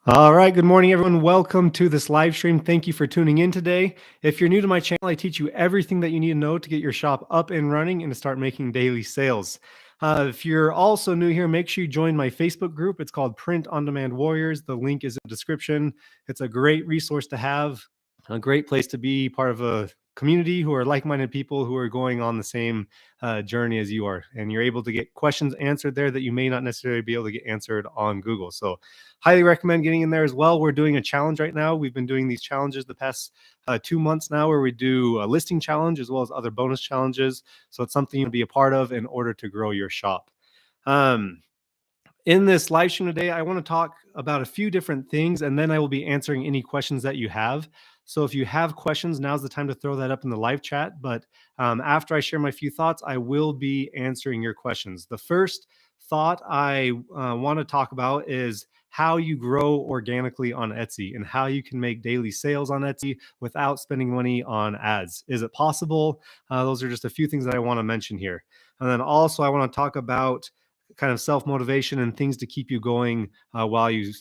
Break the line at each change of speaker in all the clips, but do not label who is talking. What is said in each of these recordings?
All right. Good morning, everyone. Welcome to this live stream. Thank you for tuning in today. If you're new to my channel, I teach you everything that you need to know to get your shop up and running and to start making daily sales. If you're also new here, make sure you join my Facebook group. It's called Print on Demand Warriors. The link is in the description. It's a great resource to have, a great place to be part of a community who are like-minded people who are going on the same journey as you are. And you're able to get questions answered there that you may not necessarily be able to get answered on Google. So highly recommend getting in there as well. We're doing a challenge right now. We've been doing these challenges the past 2 months now, where we do a listing challenge as well as other bonus challenges. So it's something you'll be a part of in order to grow your shop. In this live stream today, I want to talk about a few different things, and then I will be answering any questions that you have. So if you have questions, now's the time to throw that up in the live chat. But after I share my few thoughts, I will be answering your questions. The first thought I want to talk about is how you grow organically on Etsy and how you can make daily sales on Etsy without spending money on ads. Is it possible? Those are just a few things that I want to mention here. And then also I want to talk about kind of self-motivation and things to keep you going while you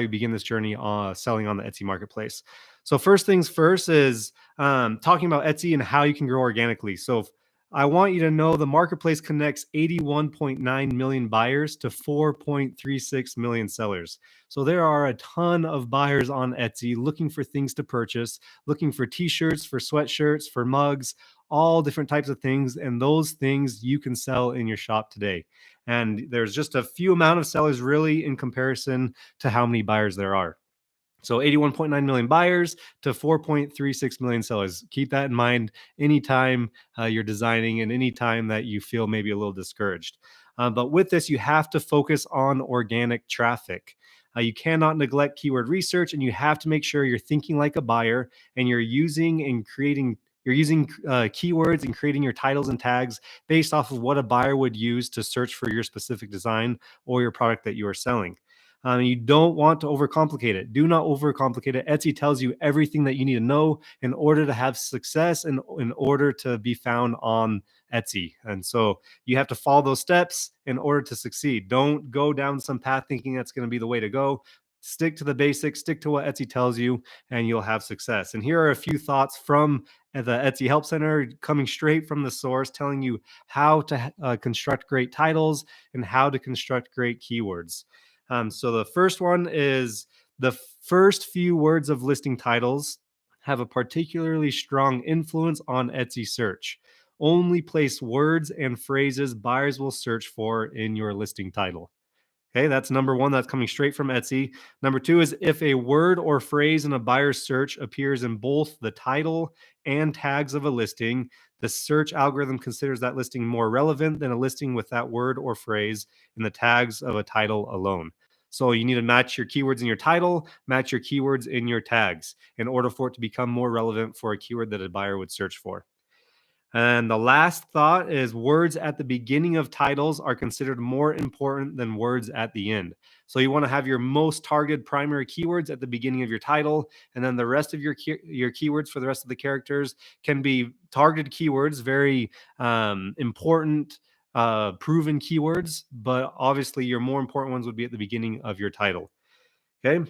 begin this journey selling on the Etsy marketplace. So first things first is talking about Etsy and how you can grow organically. So I want you to know the marketplace connects 81.9 million buyers to 4.36 million sellers. So there are a ton of buyers on Etsy looking for things to purchase, looking for t-shirts, for sweatshirts, for mugs, all different types of things. And those things you can sell in your shop today. And there's just a few amount of sellers really in comparison to how many buyers there are. So 81.9 million buyers to 4.36 million sellers. Keep that in mind anytime you're designing and anytime that you feel maybe a little discouraged. But with this, you have to focus on organic traffic. You cannot neglect keyword research, and you have to make sure you're thinking like a buyer and you're using keywords and creating your titles and tags based off of what a buyer would use to search for your specific design or your product that you are selling. You don't want to overcomplicate it. Do not overcomplicate it. Etsy tells you everything that you need to know in order to have success and in order to be found on Etsy. And so you have to follow those steps in order to succeed. Don't go down some path thinking that's going to be the way to go. Stick to the basics, stick to what Etsy tells you, and you'll have success. And here are a few thoughts from the Etsy Help Center coming straight from the source, telling you how to construct great titles and how to construct great keywords. So the first one is the first few words of listing titles have a particularly strong influence on Etsy search. Only place words and phrases buyers will search for in your listing title. Okay, that's number one. That's coming straight from Etsy. Number two is if a word or phrase in a buyer's search appears in both the title and tags of a listing, the search algorithm considers that listing more relevant than a listing with that word or phrase in the tags of a title alone. So you need to match your keywords in your title, match your keywords in your tags in order for it to become more relevant for a keyword that a buyer would search for. And the last thought is words at the beginning of titles are considered more important than words at the end. So you want to have your most targeted primary keywords at the beginning of your title, and then the rest of your keywords for the rest of the characters can be targeted keywords, very important, proven keywords, but obviously your more important ones would be at the beginning of your title. Okay.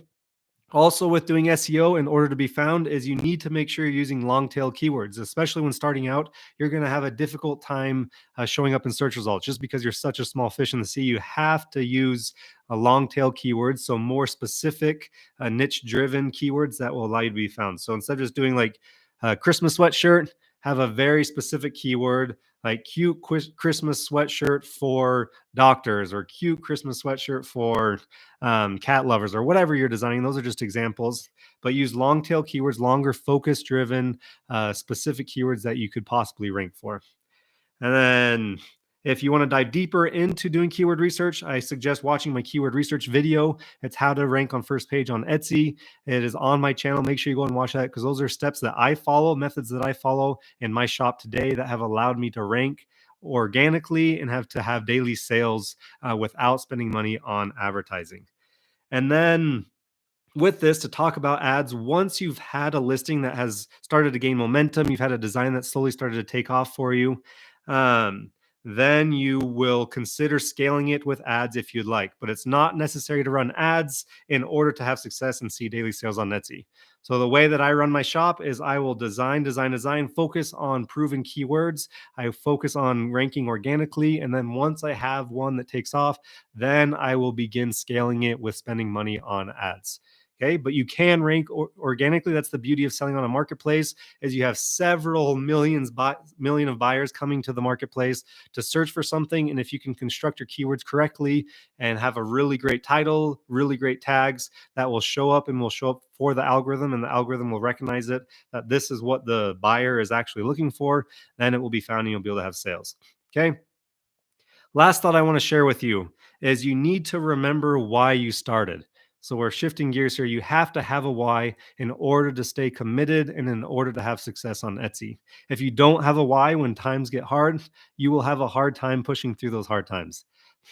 Also, with doing SEO, in order to be found, is you need to make sure you're using long tail keywords, especially when starting out. You're going to have a difficult time showing up in search results just because you're such a small fish in the sea. You have to use a long tail keywords, so more specific, niche driven keywords that will allow you to be found. So instead of just doing like Christmas sweatshirt, have a very specific keyword like cute Christmas sweatshirt for doctors or cute Christmas sweatshirt for cat lovers or whatever you're designing. Those are just examples, but use long tail keywords, longer focus driven, specific keywords that you could possibly rank for. And then if you want to dive deeper into doing keyword research, I suggest watching my keyword research video. It's how to rank on first page on Etsy. It is on my channel. Make sure you go and watch that because those are steps that I follow, methods that I follow in my shop today that have allowed me to rank organically and have daily sales without spending money on advertising. And then with this, to talk about ads, once you've had a listing that has started to gain momentum, you've had a design that slowly started to take off for you, then you will consider scaling it with ads if you'd like. But it's not necessary to run ads in order to have success and see daily sales on Etsy. So the way that I run my shop is I will design, focus on proven keywords. I focus on ranking organically. And then once I have one that takes off, then I will begin scaling it with spending money on ads. Okay, but you can rank organically. That's the beauty of selling on a marketplace, is you have several million of buyers coming to the marketplace to search for something. And if you can construct your keywords correctly and have a really great title, really great tags, that will show up and will show up for the algorithm, and the algorithm will recognize it, that this is what the buyer is actually looking for, then it will be found and you'll be able to have sales. Okay. Last thought I want to share with you is you need to remember why you started. So we're shifting gears here. You have to have a why in order to stay committed and in order to have success on Etsy. If you don't have a why when times get hard, you will have a hard time pushing through those hard times.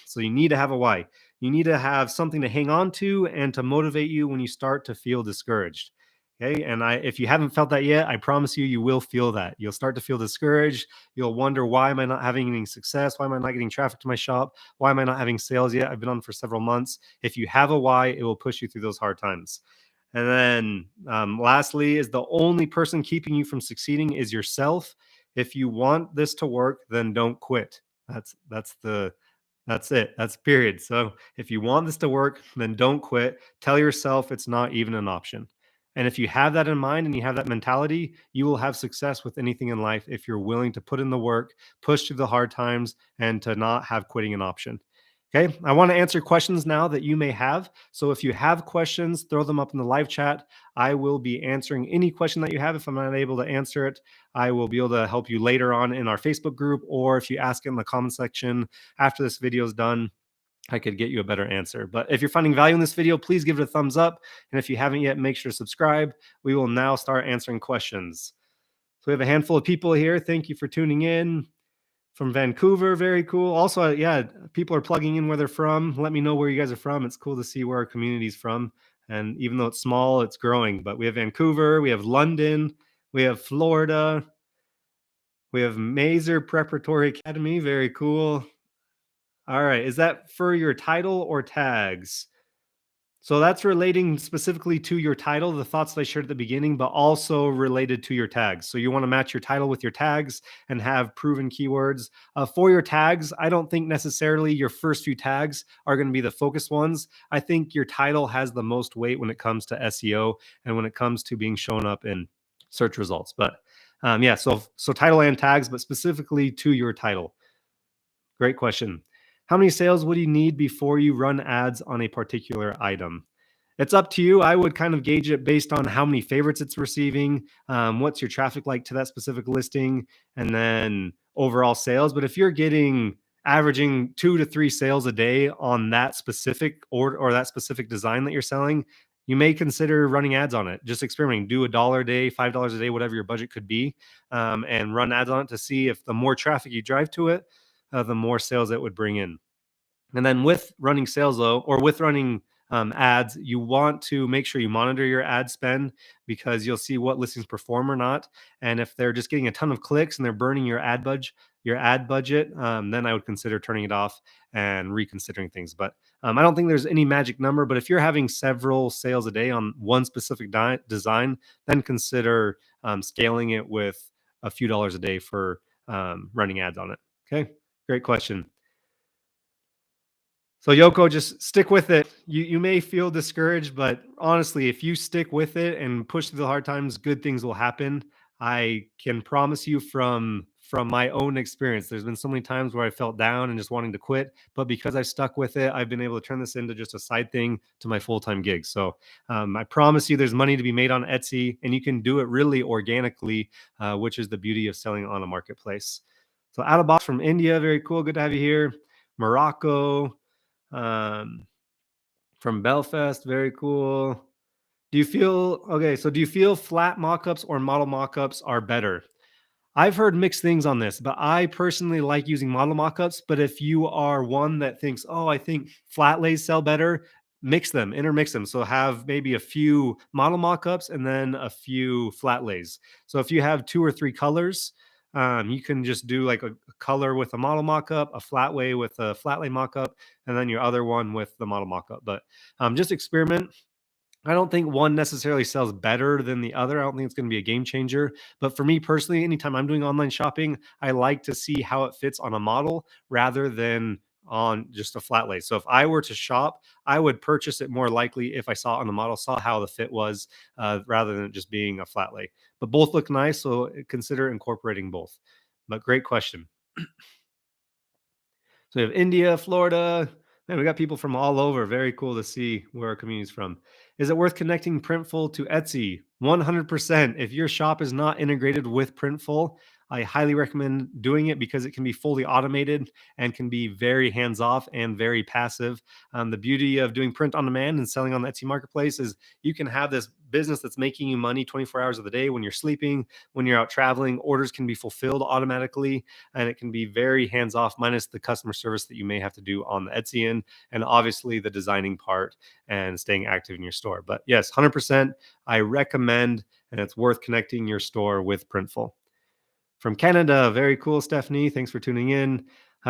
So you need to have a why. You need to have something to hang on to and to motivate you when you start to feel discouraged. Okay. And if you haven't felt that yet, I promise you, you will feel that. You'll start to feel discouraged. You'll wonder, why am I not having any success? Why am I not getting traffic to my shop? Why am I not having sales yet? I've been on for several months. If you have a why, it will push you through those hard times. And then lastly, is the only person keeping you from succeeding is yourself. If you want this to work, then don't quit. That's it. That's period. So if you want this to work, then don't quit. Tell yourself it's not even an option. And if you have that in mind and you have that mentality, you will have success with anything in life if you're willing to put in the work, push through the hard times, and to not have quitting an option. Okay, I want to answer questions now that you may have. So if you have questions, throw them up in the live chat. I will be answering any question that you have. If I'm not able to answer it, I will be able to help you later on in our Facebook group, or if you ask it in the comment section after this video is done, I could get you a better answer. But if you're finding value in this video, please give it a thumbs up. And if you haven't yet, make sure to subscribe. We will now start answering questions. So we have a handful of people here. Thank you for tuning in. From Vancouver, very cool. Also, yeah, people are plugging in where they're from. Let me know where you guys are from. It's cool to see where our community's from. And even though it's small, it's growing. But we have Vancouver, we have London, we have Florida, we have Mazer Preparatory Academy. Very cool. All right. Is that for your title or tags? So that's relating specifically to your title, the thoughts that I shared at the beginning, but also related to your tags. So you want to match your title with your tags and have proven keywords. For your tags, I don't think necessarily your first few tags are going to be the focus ones. I think your title has the most weight when it comes to SEO and when it comes to being shown up in search results. But yeah, so title and tags, but specifically to your title. Great question. How many sales would you need before you run ads on a particular item? It's up to you. I would kind of gauge it based on how many favorites it's receiving, what's your traffic like to that specific listing, and then overall sales. But if you're averaging 2 to 3 sales a day on that specific or that specific design that you're selling, you may consider running ads on it. Just experimenting. Do $1 a day, $5 a day, whatever your budget could be, and run ads on it to see if the more traffic you drive to it, the more sales it would bring in. And then with running sales though, or with running ads, you want to make sure you monitor your ad spend, because you'll see what listings perform or not. And if they're just getting a ton of clicks and they're burning your ad budget, then I would consider turning it off and reconsidering things. But I don't think there's any magic number. But if you're having several sales a day on one specific design, then consider scaling it with a few dollars a day for running ads on it. Okay. Great question. So Yoko, just stick with it. You may feel discouraged, but honestly, if you stick with it and push through the hard times, good things will happen. I can promise you from my own experience, there's been so many times where I felt down and just wanting to quit, but because I stuck with it, I've been able to turn this into just a side thing to my full-time gig. So I promise you there's money to be made on Etsy, and you can do it really organically, which is the beauty of selling on a marketplace. So out of box from India, very cool. Good to have you here. Morocco, from Belfast, very cool. Do you feel flat mockups or model mockups are better? I've heard mixed things on this, but I personally like using model mockups. But if you are one that thinks, oh, I think flat lays sell better, intermix them. So have maybe a few model mockups and then a few flat lays. So if you have 2 or 3 colors, You can just do like a color with a model mockup, a flat way with a flat lay mockup, and then your other one with the model mockup. But just experiment. I don't think one necessarily sells better than the other. I don't think it's going to be a game changer. But for me personally, anytime I'm doing online shopping, I like to see how it fits on a model rather than on just a flat lay. So if I were to shop, I would purchase it more likely if I saw it on the model, saw how the fit was, rather than it just being a flat lay. But both look nice, so consider incorporating both. But great question. So we have India, Florida. Man, we got people from all over. Very cool to see where our community's from. Is it worth connecting Printful to Etsy? 100%. If your shop is not integrated with Printful, I highly recommend doing it because it can be fully automated and can be very hands off and very passive. The beauty of doing print on demand and selling on the Etsy marketplace is you can have this business that's making you money 24 hours of the day when you're sleeping, when you're out traveling. Orders can be fulfilled automatically and it can be very hands off, minus the customer service that you may have to do on the Etsy end, and obviously the designing part and staying active in your store. But yes, 100%, I recommend, and it's worth connecting your store with Printful. From Canada, very cool, Stephanie. Thanks for tuning in.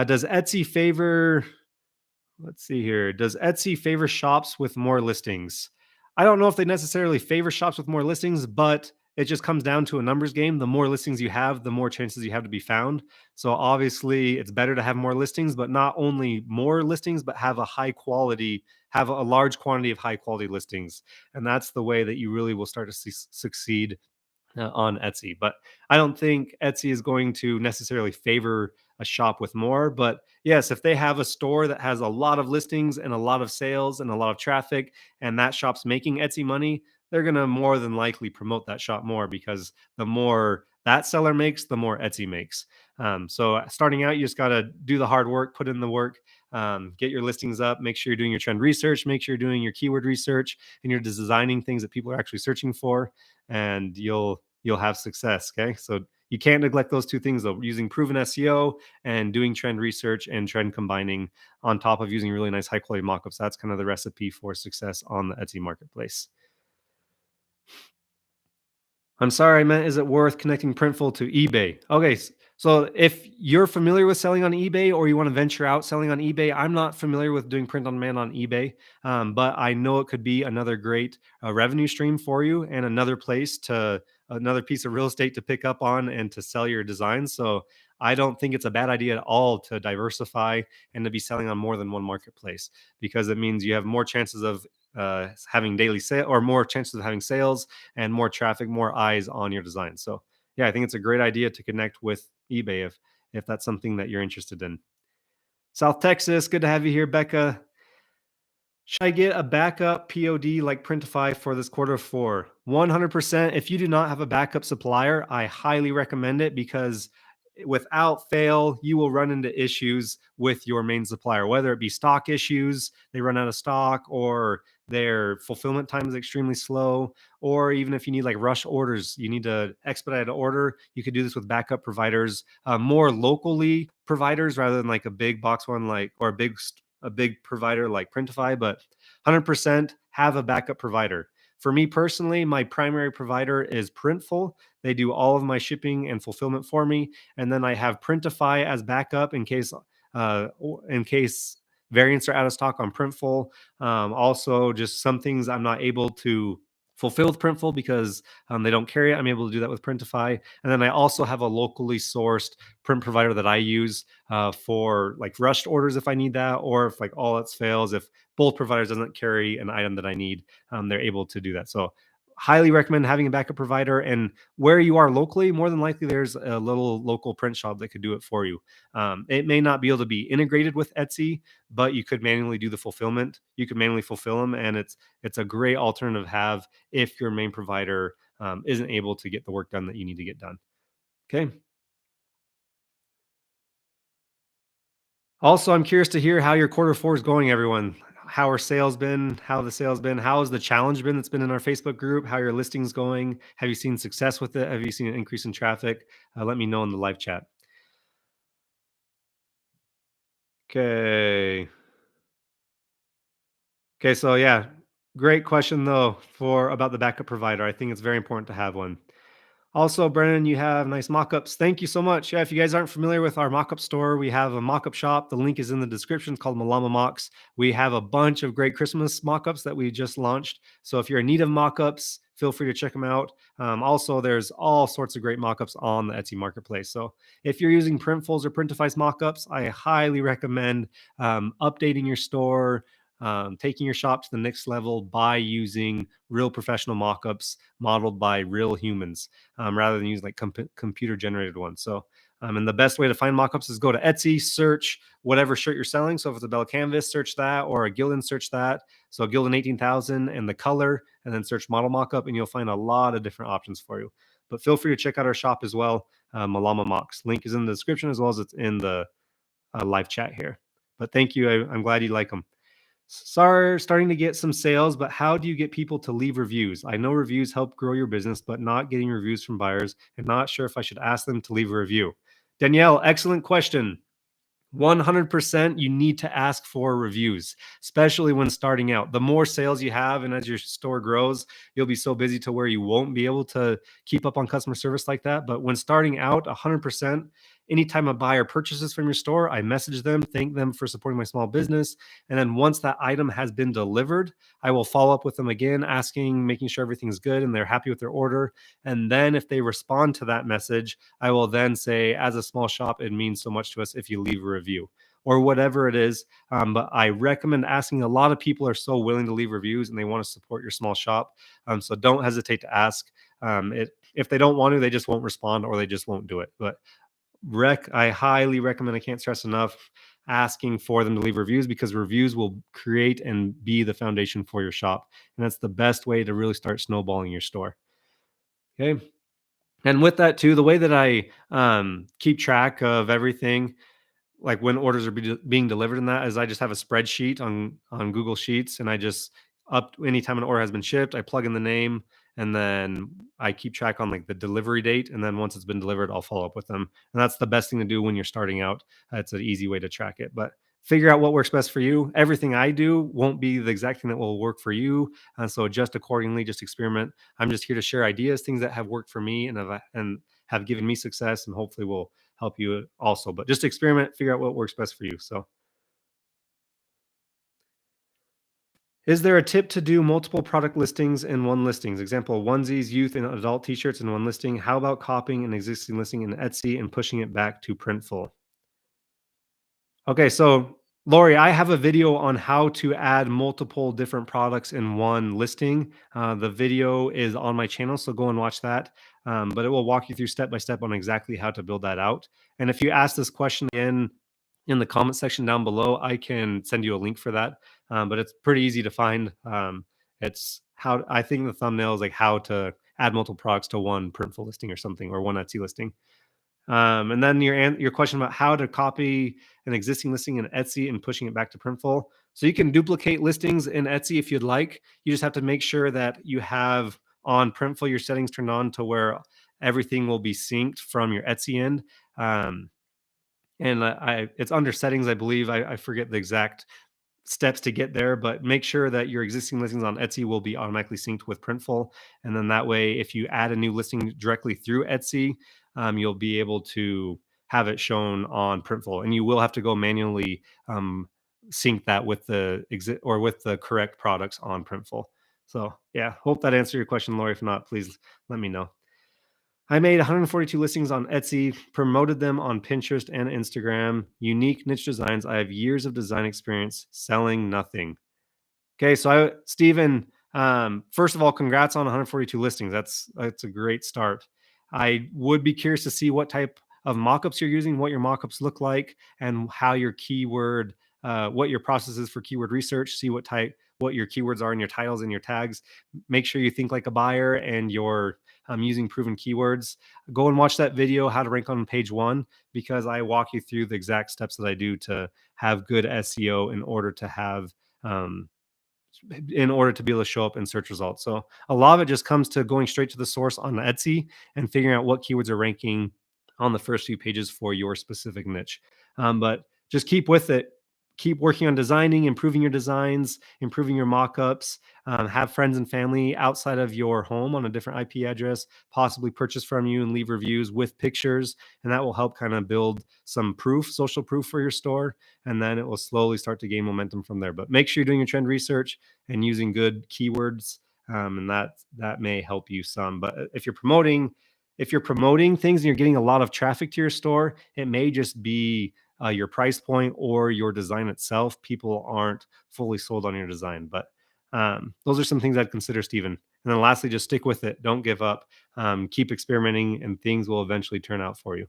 Does Etsy favor Let's see here. Does Etsy favor shops with more listings? I don't know if they necessarily favor shops with more listings, but it just comes down to a numbers game. The more listings you have, the more chances you have to be found. So obviously, it's better to have more listings, but not only more listings, but have a large quantity of high quality listings. And that's the way that you really will start to succeed on Etsy. But I don't think Etsy is going to necessarily favor a shop with more. But yes, if they have a store that has a lot of listings and a lot of sales and a lot of traffic, and that shop's making Etsy money, they're going to more than likely promote that shop more because the more that seller makes, the more Etsy makes. So starting out, you just got to do the hard work, put in the work, get your listings up, make sure you're doing your trend research, make sure you're doing your keyword research, and you're designing things that people are actually searching for, and you'll have success. Okay, so you can't neglect those two things though: using proven SEO and doing trend research and trend combining on top of using really nice high quality mockups. That's kind of the recipe for success on the Etsy marketplace. I'm sorry, I meant, is it worth connecting Printful to eBay? Okay, so if you're familiar with selling on eBay or you want to venture out selling on eBay, I'm not familiar with doing print on demand on eBay, but I know it could be another great revenue stream for you and another piece of real estate to pick up on and to sell your designs. So I don't think it's a bad idea at all to diversify and to be selling on more than one marketplace, because it means you have more chances of having daily sale or more chances of having sales and more traffic, more eyes on your design. So yeah, I think it's a great idea to connect with eBay if that's something that you're interested in. South Texas, good to have you here, Becca. Should I get a backup POD like Printify for this quarter four? 100%. If you do not have a backup supplier, I highly recommend it, because without fail, you will run into issues with your main supplier, whether it be stock issues, they run out of stock, or their fulfillment time is extremely slow, or even if you need like rush orders, you need to expedite an order. You could do this with backup providers, more locally providers rather than like a big box one, like, or a big provider like Printify, but 100% have a backup provider. For me personally, my primary provider is Printful. They do all of my shipping and fulfillment for me, and then I have Printify as backup in case variants are out of stock on Printful. Also, just some things I'm not able to fulfill with Printful because they don't carry it. I'm able to do that with Printify, and then I also have a locally sourced print provider that I use for like rushed orders if I need that, or if like all else fails, if both providers doesn't carry an item that I need, they're able to do that. So highly recommend having a backup provider. And where you are locally, more than likely there's a little local print shop that could do it for you. It may not be able to be integrated with Etsy, but you could manually do the fulfillment. You could manually fulfill them, and it's a great alternative to have if your main provider isn't able to get the work done that you need to get done. Okay. Also, I'm curious to hear how your quarter four is going, everyone. How are sales been? How the sales been? How has the challenge been that's been in our Facebook group? How are your listings going? Have you seen success with it? Have you seen an increase in traffic? Let me know in the live chat. Okay. Okay. So yeah, great question though for about the backup provider. I think it's very important to have one. Also, Brennan, you have nice mockups. Thank you so much. Yeah, if you guys aren't familiar with our mockup store, we have a mockup shop. The link is in the description. It's called Malama Mocks. We have a bunch of great Christmas mockups that we just launched. So if you're in need of mockups, feel free to check them out. Also, there's all sorts of great mockups on the Etsy marketplace. So if you're using Printfuls or Printify's mockups, I highly recommend updating your store, taking your shop to the next level by using real professional mockups modeled by real humans, rather than use like computer generated ones. So, and the best way to find mockups is go to Etsy, search whatever shirt you're selling. So if it's a Bell Canvas, search that, or a Gildan, search that. So Gildan 18,000 and the color, and then search model mockup, and you'll find a lot of different options for you. But feel free to check out our shop as well, Malama Mocks. Link is in the description as well as it's in the live chat here. But thank you. I'm glad you like them. Starting to get some sales, but how do you get people to leave reviews? I know reviews help grow your business, but not getting reviews from buyers and not sure if I should ask them to leave a review. Danielle, excellent question. 100% you need to ask for reviews, especially when starting out. The more sales you have and as your store grows, you'll be so busy to where you won't be able to keep up on customer service like that. But when starting out, 100%, anytime a buyer purchases from your store, I message them, thank them for supporting my small business. And then once that item has been delivered, I will follow up with them again, asking, making sure everything's good and they're happy with their order. And then if they respond to that message, I will then say, as a small shop, it means so much to us if you leave a review or whatever it is. But I recommend asking. A lot of people are so willing to leave reviews and they want to support your small shop. So don't hesitate to ask. If they don't want to, they just won't respond or they just won't do it. But I highly recommend, I can't stress enough, asking for them to leave reviews, because reviews will create and be the foundation for your shop. And that's the best way to really start snowballing your store. Okay. And with that too, the way that I keep track of everything, like when orders are being delivered, and that is I just have a spreadsheet on Google Sheets, and I just anytime an order has been shipped, I plug in the name, and then I keep track on like the delivery date, and then once it's been delivered, I'll follow up with them. And that's the best thing to do when you're starting out. It's an easy way to track it. But figure out what works best for you. Everything I do won't be the exact thing that will work for you, and so adjust accordingly. Just experiment. I'm just here to share ideas, things that have worked for me and have given me success, and hopefully will help you also. But just experiment, figure out what works best for you. So, is there a tip to do multiple product listings in one listings? Example, onesies, youth, and adult t-shirts in one listing. How about copying an existing listing in Etsy and pushing it back to Printful? Okay, so Lori, I have a video on how to add multiple different products in one listing. The video is on my channel, so go and watch that. But it will walk you through step by step on exactly how to build that out. And if you ask this question in the comment section down below, I can send you a link for that. But it's pretty easy to find. It's how I think the thumbnail is like how to add multiple products to one Printful listing or something, or one Etsy listing. And then your question about how to copy an existing listing in Etsy and pushing it back to Printful. So you can duplicate listings in Etsy if you'd like. You just have to make sure that you have on Printful your settings turned on to where everything will be synced from your Etsy end. And it's under settings, I believe. I forget the exact steps to get there, but make sure that your existing listings on Etsy will be automatically synced with Printful. And then that way, if you add a new listing directly through Etsy, you'll be able to have it shown on Printful. And you will have to go manually sync that with the with the correct products on Printful. So yeah, hope that answered your question, Lori. If not, please let me know. I made 142 listings on Etsy, promoted them on Pinterest and Instagram. Unique niche designs. I have years of design experience selling nothing. Okay, so Steven, first of all, congrats on 142 listings. That's a great start. I would be curious to see what type of mockups you're using, what your mockups look like, and how your keyword, what your process is for keyword research. See what your keywords are in your titles and your tags. Make sure you think like a buyer and you're using proven keywords. Go and watch that video, how to rank on page 1, because I walk you through the exact steps that I do to have good SEO in order to have in order to be able to show up in search results. So a lot of it just comes to going straight to the source on Etsy and figuring out what keywords are ranking on the first few pages for your specific niche. But just keep with it. keep working on designing, improving your designs, improving your mockups. Have friends and family outside of your home on a different IP address possibly purchase from you and leave reviews with pictures, and that will help kind of build some proof, social proof for your store, and then it will slowly start to gain momentum from there. But make sure you're doing your trend research and using good keywords, and that may help you some. But if you're promoting things and you're getting a lot of traffic to your store, it may just be your price point or your design itself. People aren't fully sold on your design, but those are some things I'd consider, Stephen. And then lastly, just stick with it. Don't give up. Keep experimenting, and things will eventually turn out for you.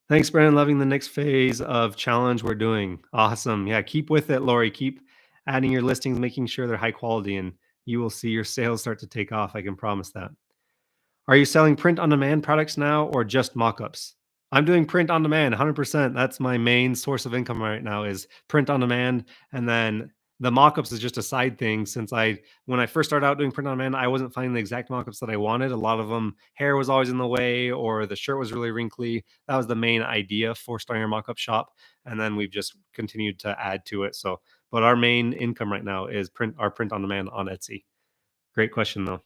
Thanks, Brandon. Loving the next phase of challenge we're doing. Awesome. Yeah, keep with it, Lori. Keep adding your listings, making sure they're high quality, and you will see your sales start to take off. I can promise that. Are you selling print on demand products now or just mockups? I'm doing print on demand 100%. That's my main source of income right now is print on demand. And then the mockups is just a side thing since when I first started out doing print on demand, I wasn't finding the exact mockups that I wanted. A lot of them, hair was always in the way or the shirt was really wrinkly. That was the main idea for starting our mockup shop. And then we've just continued to add to it. But our main income right now is our print on demand on Etsy. Great question though.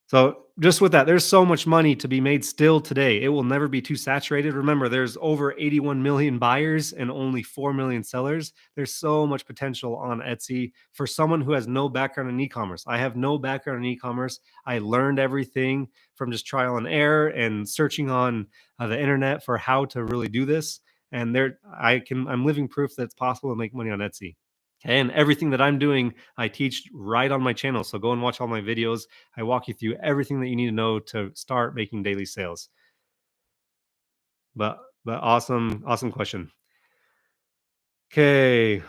So just with that, there's so much money to be made still today. It will never be too saturated. Remember, there's over 81 million buyers and only 4 million sellers. There's so much potential on Etsy for someone who has no background in e-commerce. I have no background in e-commerce. I learned everything from just trial and error and searching on the internet for how to really do this. And I'm living proof that it's possible to make money on Etsy. And everything that I'm doing, I teach right on my channel. So go and watch all my videos. I walk you through everything that you need to know to start making daily sales. But awesome question. Okay.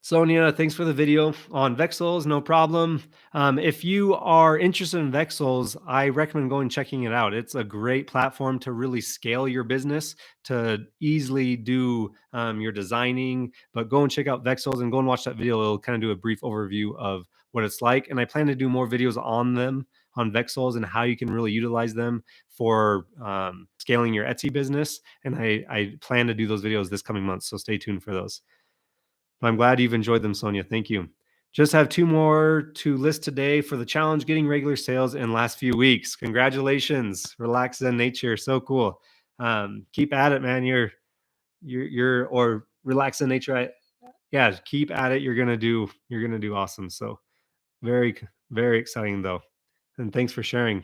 Sonia, thanks for the video on Vexels. No problem. If you are interested in Vexels, I recommend going and checking it out. It's a great platform to really scale your business, to easily do your designing. But go and check out Vexels and go and watch that video. It'll kind of do a brief overview of what it's like. And I plan to do more videos on them, on Vexels, and how you can really utilize them for scaling your Etsy business. And I plan to do those videos this coming month. So stay tuned for those. I'm glad you've enjoyed them, Sonia. Thank you. Just have 2 more to list today for the challenge getting regular sales in last few weeks. Congratulations. Relax Zen Nature. So cool. Keep at it, man. Or Relax Zen Nature. Yeah, keep at it. You're gonna do awesome. So very, very exciting though. And thanks for sharing.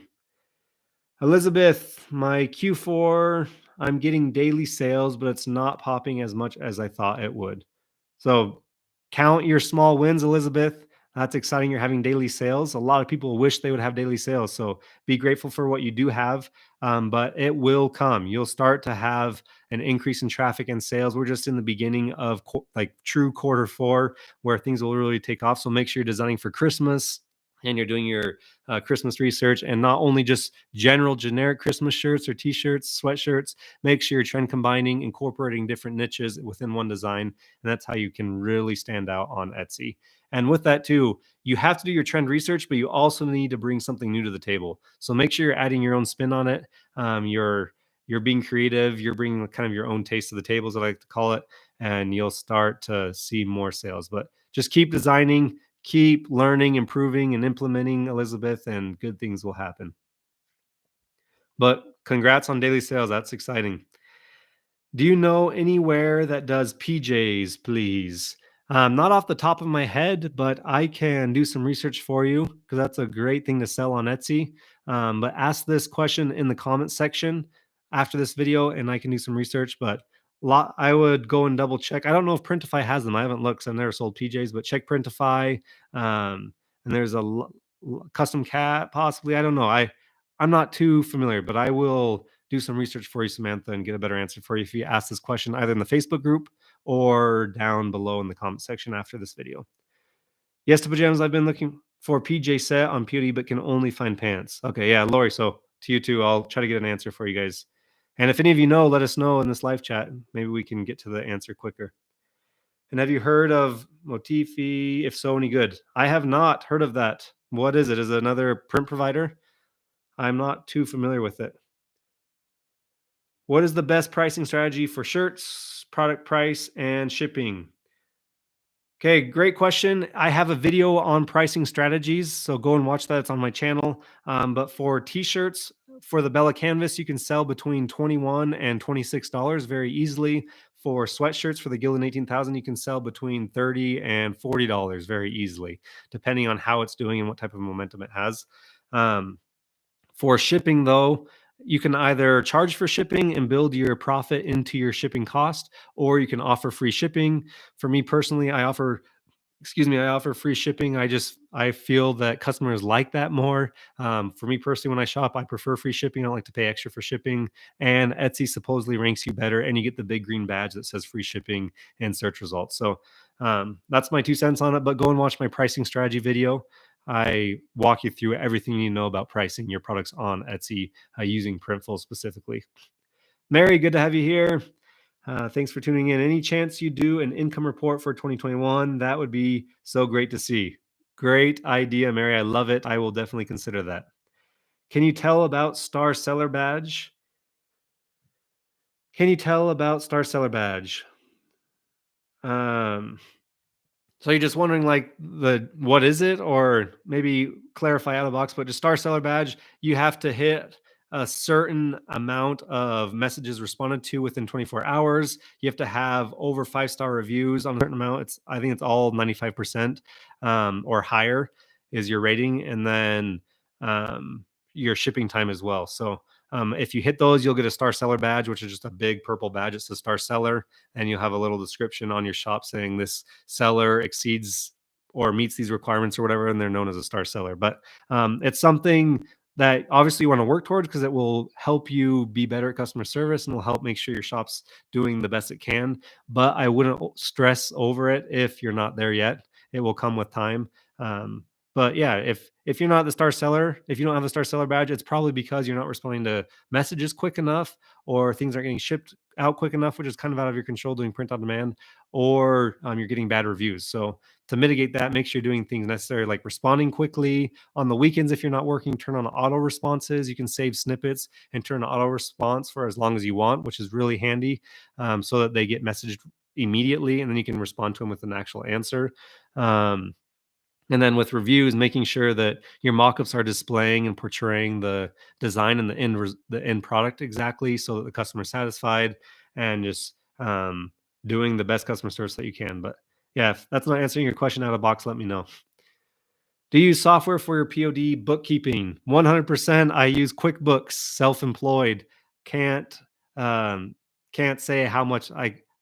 Elizabeth, my Q4, I'm getting daily sales, but it's not popping as much as I thought it would. So count your small wins, Elizabeth. That's exciting. You're having daily sales. A lot of people wish they would have daily sales. So be grateful for what you do have, but it will come. You'll start to have an increase in traffic and sales. We're just in the beginning of true Q4 where things will really take off. So make sure you're designing for Christmas and you're doing your Christmas research, and not only just generic Christmas shirts or t-shirts, sweatshirts. Make sure you're trend combining, incorporating different niches within one design, and that's how you can really stand out on Etsy. And with that too, you have to do your trend research, but you also need to bring something new to the table. So make sure you're adding your own spin on it. You're being creative. You're bringing kind of your own taste to the table, as I like to call it, and you'll start to see more sales. But just keep designing, keep learning, improving, and implementing, Elizabeth, and good things will happen. But congrats on daily sales. That's exciting. Do you know anywhere that does PJs, please? Not off the top of my head, but I can do some research for you because that's a great thing to sell on Etsy. But ask this question in the comments section after this video and I can do some research. But I would go and double check. I don't know if Printify has them. I haven't looked. I've never sold PJs, but check Printify. And there's a custom cat possibly. I don't know. I'm not too familiar, but I will do some research for you, Samantha, and get a better answer for you if you ask this question either in the Facebook group or down below in the comment section after this video. Yes, to pajamas. I've been looking for PJ set on POD, but can only find pants. Okay, yeah, Lori. So to you too, I'll try to get an answer for you guys. And if any of you know, let us know in this live chat. Maybe we can get to the answer quicker. And have you heard of Motif? If so, any good? I have not heard of that. What is it? Is it another print provider? I'm not too familiar with it. What is the best pricing strategy for shirts, product price, and shipping? Okay, great question. I have a video on pricing strategies, so go and watch that. It's on my channel. But for t-shirts, for the Bella canvas, you can sell between $21 and $26 very easily. For sweatshirts for the Gildan 18,000, you can sell between $30 and $40 very easily, depending on how it's doing and what type of momentum it has. For shipping, though, you can either charge for shipping and build your profit into your shipping cost, or you can offer free shipping. For me personally, I offer free shipping. I feel that customers like that more. For me personally, when I shop, I prefer free shipping. I don't like to pay extra for shipping. And Etsy supposedly ranks you better, and you get the big green badge that says free shipping and search results. So that's my 2 cents on it. But go and watch my pricing strategy video. I walk you through everything you know about pricing your products on Etsy using Printful specifically. Mary, good to have you here. Thanks for tuning in. Any chance you do an income report for 2021? That would be so great to see. Great idea, Mary. I love it. I will definitely consider that. Can you tell about Star Seller Badge? Can you tell about Star Seller Badge? Um, So you're just wondering, like, what is it, or maybe clarify out of the box. But just Star Seller Badge, you have to hit a certain amount of messages responded to within 24 hours. You have to have over 5-star reviews on a certain amount. I think it's all 95% or higher is your rating, and then your shipping time as well. So if you hit those, you'll get a Star Seller Badge, which is just a big purple badge. It says Star Seller, and you'll have a little description on your shop saying this seller exceeds or meets these requirements or whatever, and they're known as a Star Seller. But it's something that obviously you want to work towards, because it will help you be better at customer service and will help make sure your shop's doing the best it can. But I wouldn't stress over it if you're not there yet. It will come with time. But yeah, if you're not the Star Seller, if you don't have a Star Seller badge, it's probably because you're not responding to messages quick enough, or things aren't getting shipped out quick enough, which is kind of out of your control doing print on demand, or you're getting bad reviews. So to mitigate that, make sure you're doing things necessary, like responding quickly on the weekends. If you're not working, turn on auto responses. You can save snippets and turn on auto response for as long as you want, which is really handy, so that they get messaged immediately, and then you can respond to them with an actual answer. And then with reviews, making sure that your mockups are displaying and portraying the design and the end product exactly, so that the customer is satisfied, and just doing the best customer service that you can. But yeah, if that's not answering your question out of box, let me know. Do you use software for your POD bookkeeping? 100%. I use QuickBooks, self-employed. Can't um, can't say how much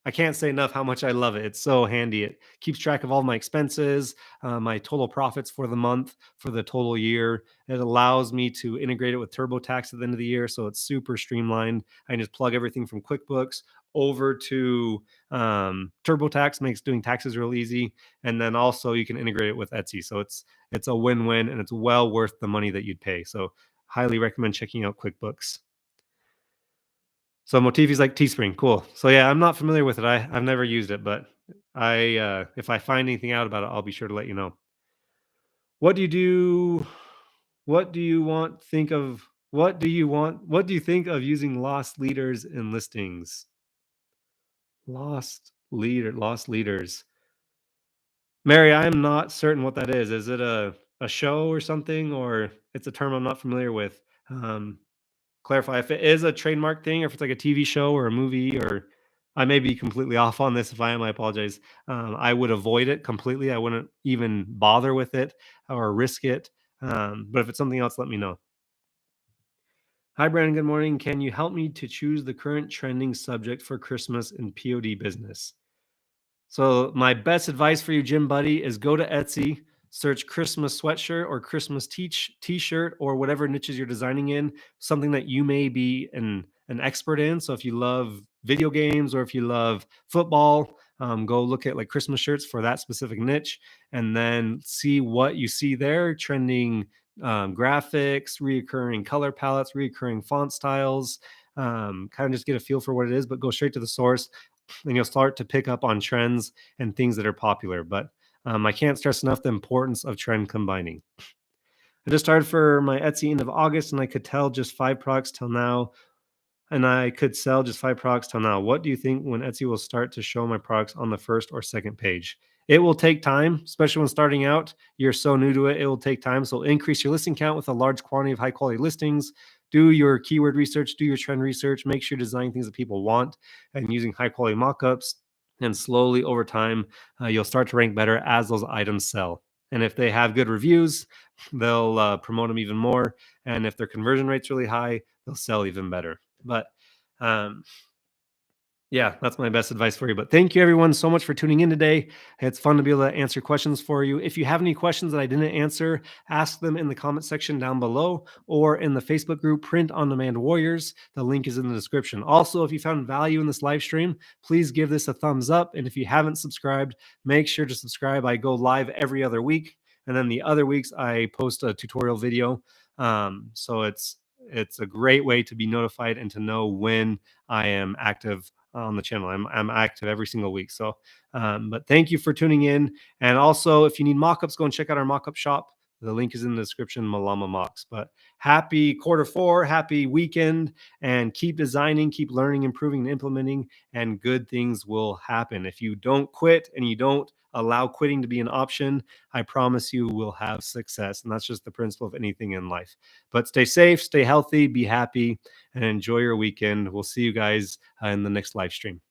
I can't say enough how much I love it. It's so handy. It keeps track of all my expenses, my total profits for the month, for the total year. It allows me to integrate it with TurboTax at the end of the year, so it's super streamlined. I can just plug everything from QuickBooks over to TurboTax. Makes doing taxes real easy, and then also you can integrate it with Etsy. So it's a win-win, and it's well worth the money that you'd pay. So highly recommend checking out QuickBooks. So Motif is like Teespring, cool. So yeah, I'm not familiar with it. I've never used it, but if I find anything out about it, I'll be sure to let you know. What do you do? What do you want? Think of what do you want? What do you think of using lost leaders in listings? Lost leaders. Mary, I am not certain what that is. Is it a show or something, or it's a term I'm not familiar with? Um, Clarify if it is a trademark thing, or if it's like a TV show or a movie, or I may be completely off on this. If I am, I apologize. I would avoid it completely. I wouldn't even bother with it or risk it. But if it's something else, let me know. Hi, Brandon. Good morning. Can you help me to choose the current trending subject for Christmas in POD business? So my best advice for you, Jim Buddy, is go to Etsy, search Christmas sweatshirt or Christmas t-shirt, or whatever niches you're designing in, something that you may be an expert in. So if you love video games, or if you love football, go look at like Christmas shirts for that specific niche, and then see what you see there, trending graphics, reoccurring color palettes, reoccurring font styles. Kind of just get a feel for what it is, but go straight to the source, and you'll start to pick up on trends and things that are popular. But I can't stress enough the importance of trend combining. I just started for my Etsy end of August, and I could tell just 5 products till now. and I could sell just 5 products till now. What do you think when Etsy will start to show my products on the first or second page? It will take time, especially when starting out. You're so new to it, it will take time. So increase your listing count with a large quantity of high quality listings. Do your keyword research, do your trend research, make sure you're designing things that people want and using high quality mockups. And slowly over time, you'll start to rank better as those items sell. And if they have good reviews, they'll promote them even more. And if their conversion rate's really high, they'll sell even better. But um, yeah, that's my best advice for you. But thank you everyone so much for tuning in today. It's fun to be able to answer questions for you. If you have any questions that I didn't answer, ask them in the comment section down below or in the Facebook group Print on Demand Warriors. The link is in the description. Also, if you found value in this live stream, please give this a thumbs up. And if you haven't subscribed, make sure to subscribe. I go live every other week. And then the other weeks I post a tutorial video. So it's a great way to be notified and to know when I am active on the channel. I'm active every single week. So, but thank you for tuning in. And also, if you need mockups, go and check out our mockup shop. The link is in the description, Malama Mocks. But happy quarter 4, happy weekend, and keep designing, keep learning, improving, and implementing, and good things will happen. If you don't quit and you don't allow quitting to be an option, I promise you will have success. And that's just the principle of anything in life. But stay safe, stay healthy, be happy, and enjoy your weekend. We'll see you guys in the next live stream.